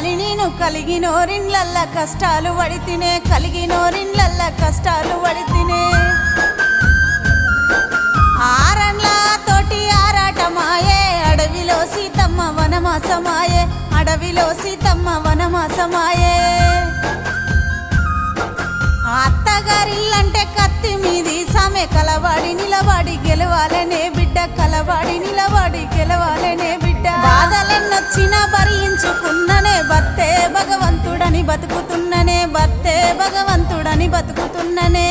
కాదని నేను కలిగినోరిండ్లల్ల కష్టాలు పడితినే కలిగినోరిండ్లల్ల కష్టాలు పడితినే ఆరండ్ల తోటి ఆరాటమాయే అడవిలో సీతమ్మ వనమాసమాయే అడవిలో సీతమ్మ వనమాసమాయే అత్తగారిల్లంటే కత్తి మీది సామె కలవాడి నిలవాడి గెలవాలనే బిడ్డ కలవాడి నిలవాడి గెలవాలనే బిడ్డ బాధలెన్నొచ్చినా భరించుకున్ననే భర్తే భగవంతుడని బతుకుతున్ననే భర్తే భగవంతుడని బతుకుతున్ననే